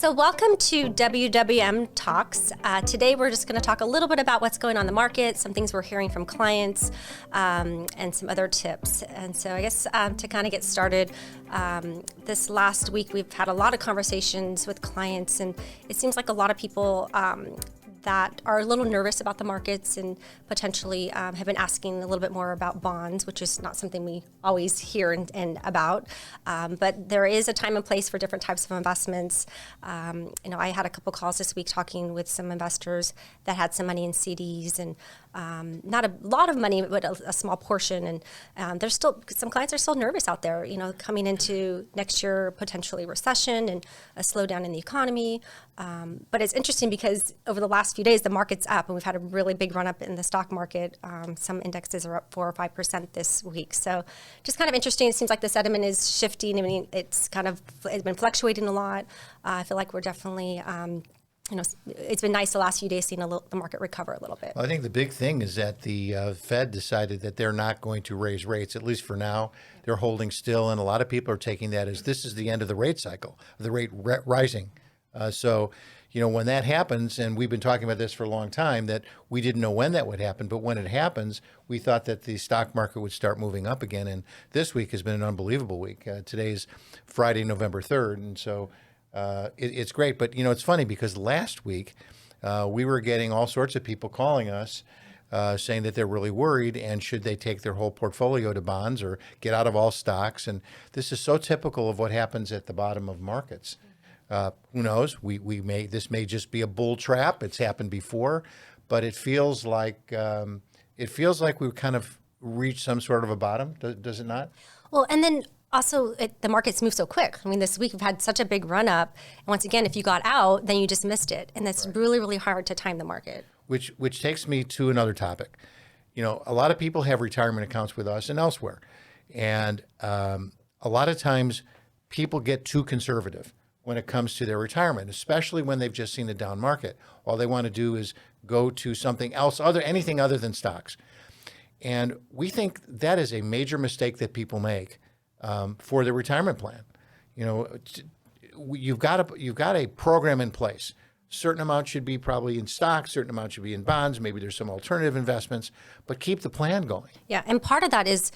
So welcome to WWM Talks. Today we're just going to talk a little bit about what's going on in the market, some things we're hearing from clients, and some other tips. And so I guess to kind of get started, this last week we've had a lot of conversations with clients, and it seems like a lot of people that are a little nervous about the markets and potentially have been asking a little bit more about bonds, which is not something we always hear and about. But there is a time and place for different types of investments. I had a couple calls this week talking with some investors that had some money in CDs and not a lot of money, but a small portion. And there's still, some clients are still nervous out there, coming into next year, potentially recession and a slowdown in the economy. But it's interesting because over the last few days, the market's up and we've had a really big run up in the stock market. Some indexes are up 4 or 5% this week. So just kind of interesting. It seems like the sentiment is shifting. I mean, it's been fluctuating a lot. I feel like we're definitely, it's been nice the last few days seeing the market recover a little bit. Well, I think the big thing is that the Fed decided that they're not going to raise rates, at least for now. They're holding still, and a lot of people are taking that as this is the end of the rate cycle, the rate rising. So when that happens, and we've been talking about this for a long time, that we didn't know when that would happen, but when it happens, we thought that the stock market would start moving up again. And this week has been an unbelievable week. Today's Friday, November 3rd, and so it's great. But, it's funny because last week we were getting all sorts of people calling us saying that they're really worried and should they take their whole portfolio to bonds or get out of all stocks. And this is so typical of what happens at the bottom of markets. Who knows? This may just be a bull trap. It's happened before, but it feels like we've kind of reached some sort of a bottom. Does it not? Well, and then also, the markets move so quick. I mean, this week we've had such a big run up. And once again, if you got out, then you just missed it. And that's really, really hard to time the market. Which takes me to another topic. A lot of people have retirement accounts with us and elsewhere. And a lot of times people get too conservative when it comes to their retirement, especially when they've just seen a down market. All they want to do is go to something else, anything other than stocks. And we think that is a major mistake that people make. For the retirement plan. You've got a program in place. Certain amount should be probably in stocks, certain amount should be in bonds, maybe there's some alternative investments, but keep the plan going. Yeah, and part of that is,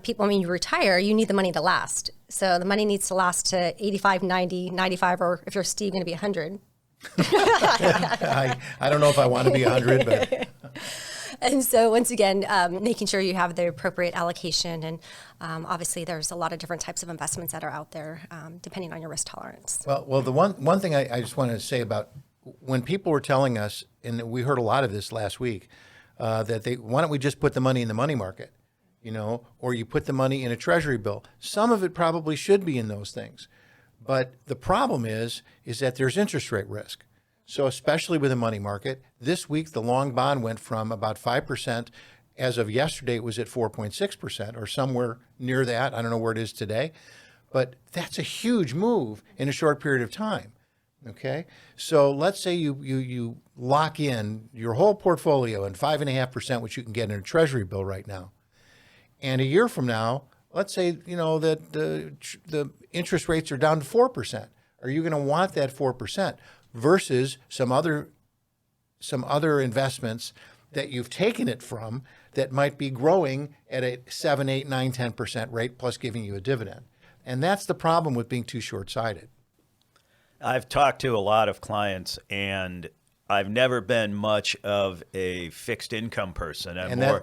people, when you retire, you need the money to last. So the money needs to last to 85, 90, 95, or if you're Steve, going to be 100. I don't know if I want to be 100, but... And so once again, making sure you have the appropriate allocation. And obviously, there's a lot of different types of investments that are out there, depending on your risk tolerance. Well, the one thing I just wanted to say about when people were telling us, and we heard a lot of this last week, that why don't we just put the money in the money market, or you put the money in a treasury bill. Some of it probably should be in those things. But the problem is that there's interest rate risk. So especially with the money market, this week the long bond went from about 5%. As of yesterday, it was at 4.6% or somewhere near that. I don't know where it is today. But that's a huge move in a short period of time. Okay? So let's say you lock in your whole portfolio at 5.5%, which you can get in a treasury bill right now. And a year from now, let's say that the interest rates are down to 4%. Are you going to want that 4%? Versus some other investments that you've taken it from that might be growing at a 7, 8, 9, 10% rate plus giving you a dividend. And that's the problem with being too short-sighted. I've talked to a lot of clients, and I've never been much of a fixed income person.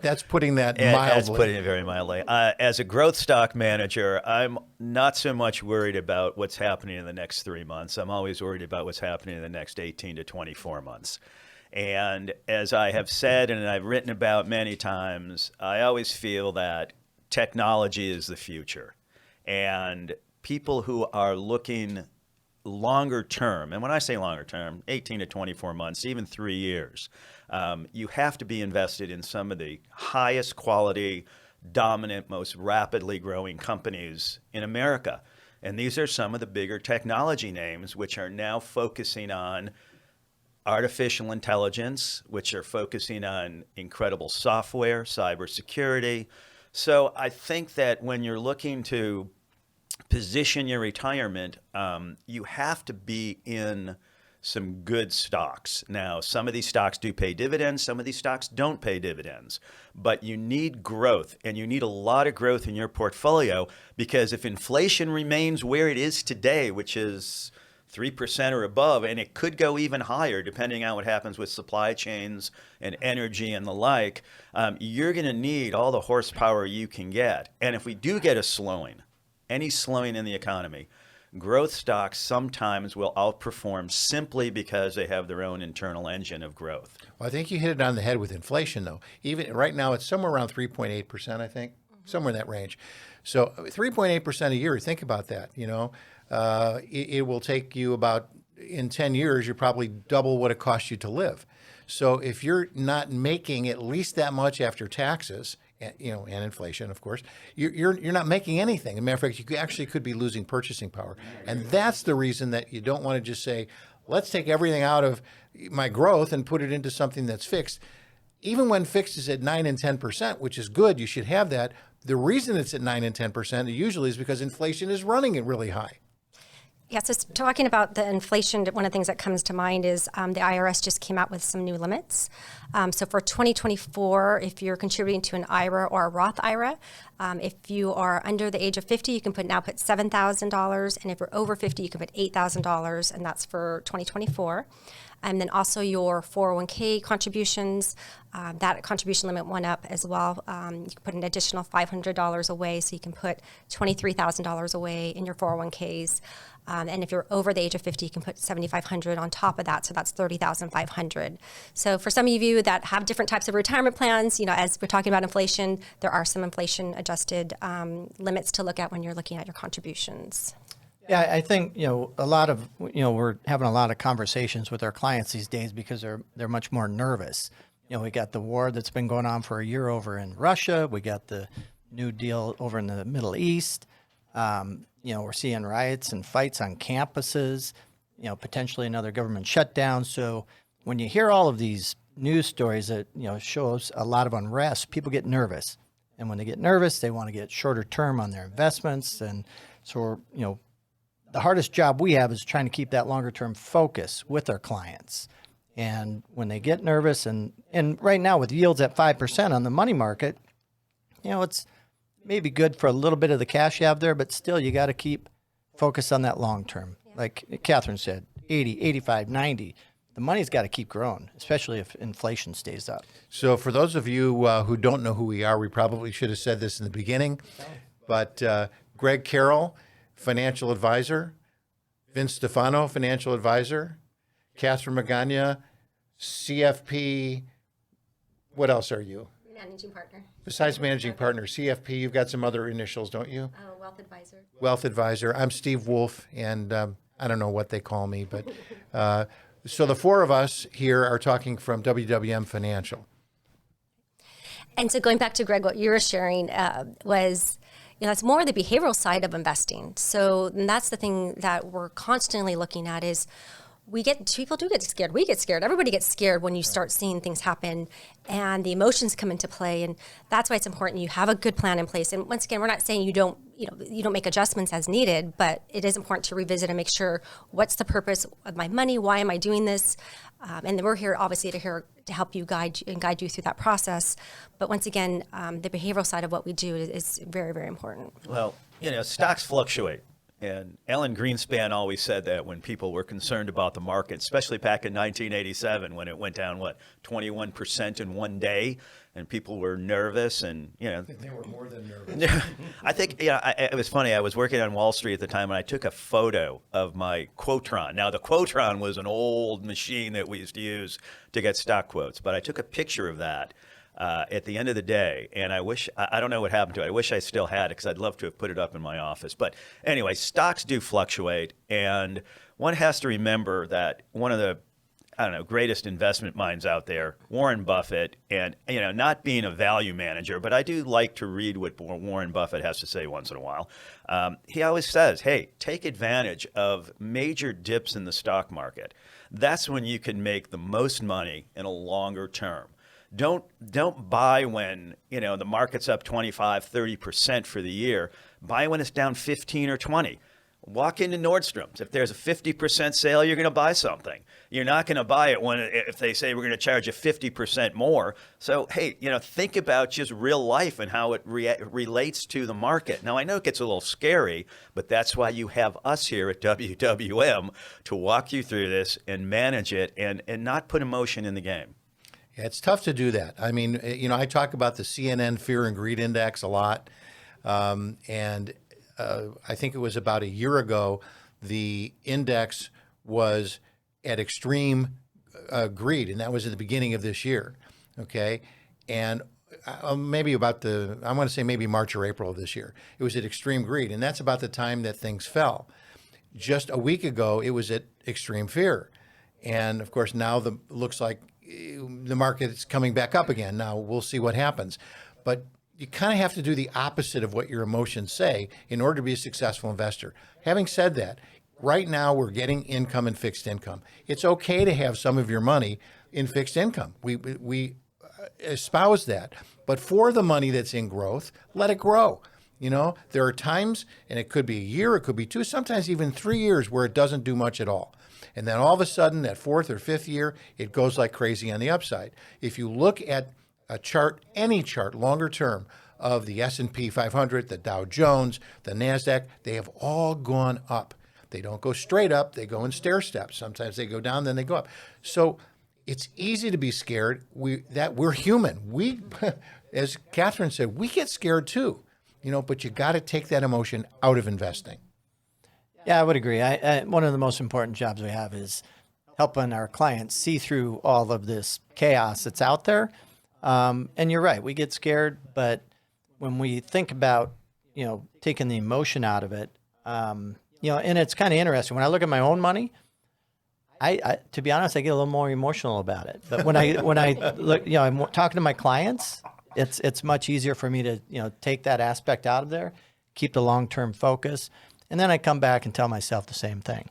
That's putting that mildly. That's putting it very mildly. As a growth stock manager, I'm not so much worried about what's happening in the next 3 months. I'm always worried about what's happening in the next 18 to 24 months. And as I have said and I've written about many times, I always feel that technology is the future. And people who are looking longer term, and when I say longer term, 18 to 24 months, even 3 years, you have to be invested in some of the highest quality, dominant, most rapidly growing companies in America. And these are some of the bigger technology names which are now focusing on artificial intelligence, which are focusing on incredible software, cybersecurity. So I think that when you're looking to position your retirement, you have to be in some good stocks. Now, some of these stocks do pay dividends, some of these stocks don't pay dividends, but you need growth, and you need a lot of growth in your portfolio, because if inflation remains where it is today, which is 3% or above, and it could go even higher depending on what happens with supply chains and energy and the like, you're going to need all the horsepower you can get. And if we do get a slowing, any slowing in the economy, growth stocks sometimes will outperform simply because they have their own internal engine of growth. Well, I think you hit it on the head with inflation, though. Even right now, it's somewhere around 3.8%, I think, somewhere in that range. So 3.8% a year, think about that, it will take you about, in 10 years, you're probably double what it costs you to live. So if you're not making at least that much after taxes, and inflation, of course, you're not making anything. As a matter of fact, you actually could be losing purchasing power. And that's the reason that you don't want to just say, let's take everything out of my growth and put it into something that's fixed. Even when fixed is at 9 and 10%, which is good, you should have that. The reason it's at 9 and 10% usually is because inflation is running it really high. Yeah, so talking about the inflation, one of the things that comes to mind is the IRS just came out with some new limits. So for 2024, if you're contributing to an IRA or a Roth IRA, if you are under the age of 50, you can now put $7,000, and if you're over 50, you can put $8,000, and that's for 2024. And then also your 401k contributions, that contribution limit went up as well. You can put an additional $500 away, so you can put $23,000 away in your 401ks. And if you're over the age of 50, you can put $7,500 on top of that, so that's $30,500. So for some of you that have different types of retirement plans, as we're talking about inflation, there are some inflation-adjusted limits to look at when you're looking at your contributions. Yeah, I think, a lot of, we're having a lot of conversations with our clients these days because they're much more nervous. We got the war that's been going on for a year over in Russia. We got the New Deal over in the Middle East. We're seeing riots and fights on campuses, potentially another government shutdown. So when you hear all of these news stories that, shows a lot of unrest, people get nervous. And when they get nervous, they want to get shorter term on their investments. And so, the hardest job we have is trying to keep that longer term focus with our clients. And when they get nervous, and right now with yields at 5% on the money market, it's maybe good for a little bit of the cash you have there, but still you got to keep focused on that long term. Yeah. Like Catherine said, 80, 85, 90. The money's got to keep growing, especially if inflation stays up. So for those of you who don't know who we are, we probably should have said this in the beginning, but Greg Carroll, financial advisor, Vince Stefano, financial advisor, Catherine Magana, CFP. What else are you? Managing partner. Besides managing partner, CFP, you've got some other initials, don't you? Wealth advisor. Wealth advisor. I'm Steve Wolf, and I don't know what they call me, but so the four of us here are talking from WWM Financial. And so going back to Greg, what you were sharing was, it's more the behavioral side of investing. So that's the thing that we're constantly looking at is people do get scared. We get scared. Everybody gets scared when you start seeing things happen and the emotions come into play. And that's why it's important you have a good plan in place. And once again, we're not saying you don't make adjustments as needed, but it is important to revisit and make sure what's the purpose of my money? Why am I doing this? And then we're here obviously to help you guide you through that process. But once again, the behavioral side of what we do is very, very important. Well, stocks fluctuate. And Alan Greenspan always said that when people were concerned about the market, especially back in 1987 when it went down, 21% in one day, and people were nervous and, I think they were more than nervous. I think, it was funny. I was working on Wall Street at the time, and I took a photo of my Quotron. Now, the Quotron was an old machine that we used to use to get stock quotes, but I took a picture of that at the end of the day, and I don't know what happened to it. I wish I still had it because I'd love to have put it up in my office. But anyway, stocks do fluctuate, and one has to remember that one of the greatest investment minds out there, Warren Buffett, and not being a value manager, but I do like to read what Warren Buffett has to say once in a while. He always says, hey, take advantage of major dips in the stock market. That's when you can make the most money in a longer term. Don't buy when, the market's up 25, 30% for the year. Buy when it's down 15 or 20. Walk into Nordstrom's. If there's a 50% sale, you're going to buy something. You're not going to buy it if they say we're going to charge you 50% more. So, hey, think about just real life and how it relates to the market. Now, I know it gets a little scary, but that's why you have us here at WWM to walk you through this and manage it and not put emotion in the game. Yeah, it's tough to do that. I mean, I talk about the CNN Fear and Greed Index a lot, and I think it was about a year ago, the index was at extreme greed, and that was at the beginning of this year, okay? And maybe I want to say maybe March or April of this year, it was at extreme greed, and that's about the time that things fell. Just a week ago, it was at extreme fear. And of course, now looks like the market is coming back up again. Now we'll see what happens. But you kind of have to do the opposite of what your emotions say in order to be a successful investor. Having said that, right now we're getting income and fixed income. It's okay to have some of your money in fixed income. We espouse that. But for the money that's in growth, let it grow. There are times, and it could be a year, it could be 2, sometimes even 3 years where it doesn't do much at all. And then all of a sudden, that 4th or 5th year, it goes like crazy on the upside. If you look at a chart, any chart, longer term, of the S&P 500, the Dow Jones, the NASDAQ, they have all gone up. They don't go straight up, they go in stair steps. Sometimes they go down, then they go up. So it's easy to be scared. We're human. We, as Catherine said, we get scared too, but you got to take that emotion out of investing. Yeah, I would agree. One of the most important jobs we have is helping our clients see through all of this chaos that's out there. And you're right, we get scared, but when we think about, taking the emotion out of it, and it's kind of interesting. When I look at my own money, I to be honest, I get a little more emotional about it. But when I look, I'm talking to my clients, it's much easier for me to, take that aspect out of there, keep the long-term focus. And then I come back and tell myself the same thing.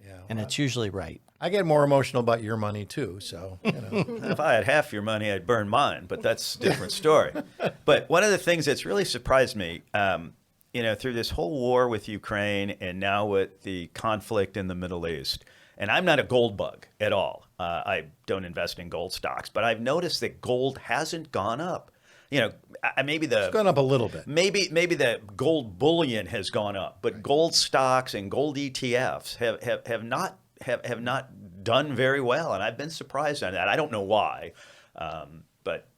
Yeah, and it's usually right. I get more emotional about your money too, so, If I had half your money, I'd burn mine, but that's a different story. But one of the things that's really surprised me, through this whole war with Ukraine and now with the conflict in the Middle East, and I'm not a gold bug at all. I don't invest in gold stocks, but I've noticed that gold hasn't gone up. Maybe it's gone up a little bit. Maybe the gold bullion has gone up, but gold stocks and gold ETFs have not done very well, and I've been surprised on that. I don't know why, but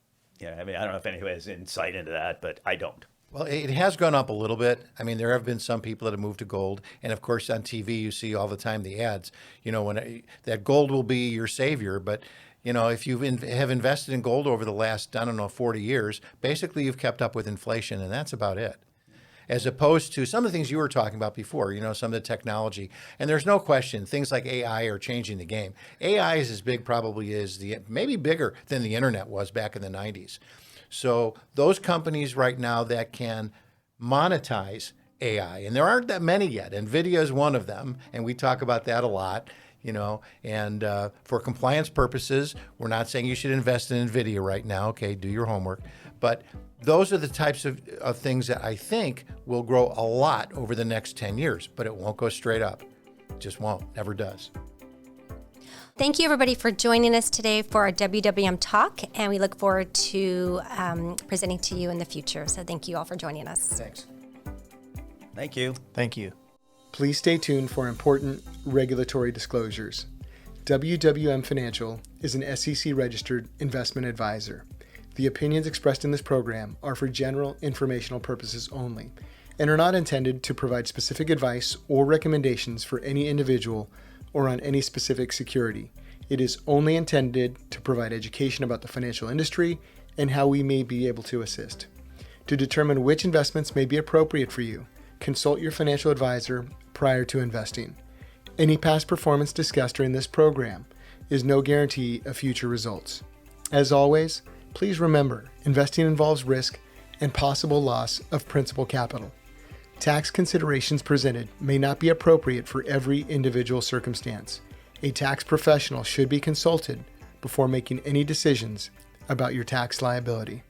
I don't know if anyone has insight into that, but I don't. Well, it has gone up a little bit. I mean, there have been some people that have moved to gold, and of course on TV you see all the time the ads. That gold will be your savior, but if you have invested in gold over the last, 40 years, basically you've kept up with inflation, and that's about it. As opposed to some of the things you were talking about before, some of the technology. And there's no question, things like AI are changing the game. AI is as big probably as maybe bigger than the internet was back in the 90s. So those companies right now that can monetize AI, and there aren't that many yet. NVIDIA is one of them, and we talk about that a lot. And for compliance purposes, we're not saying you should invest in NVIDIA right now. Okay, do your homework. But those are the types of things that I think will grow a lot over the next 10 years, but it won't go straight up. It just won't, never does. Thank you, everybody, for joining us today for our WWM Talk, and we look forward to presenting to you in the future. So thank you all for joining us. Thanks. Thank you. Thank you. Please stay tuned for important regulatory disclosures. WWM Financial is an SEC-registered investment advisor. The opinions expressed in this program are for general informational purposes only and are not intended to provide specific advice or recommendations for any individual or on any specific security. It is only intended to provide education about the financial industry and how we may be able to assist. To determine which investments may be appropriate for you, consult your financial advisor prior to investing. Any past performance discussed during this program is no guarantee of future results. As always, please remember, investing involves risk and possible loss of principal capital. Tax considerations presented may not be appropriate for every individual circumstance. A tax professional should be consulted before making any decisions about your tax liability.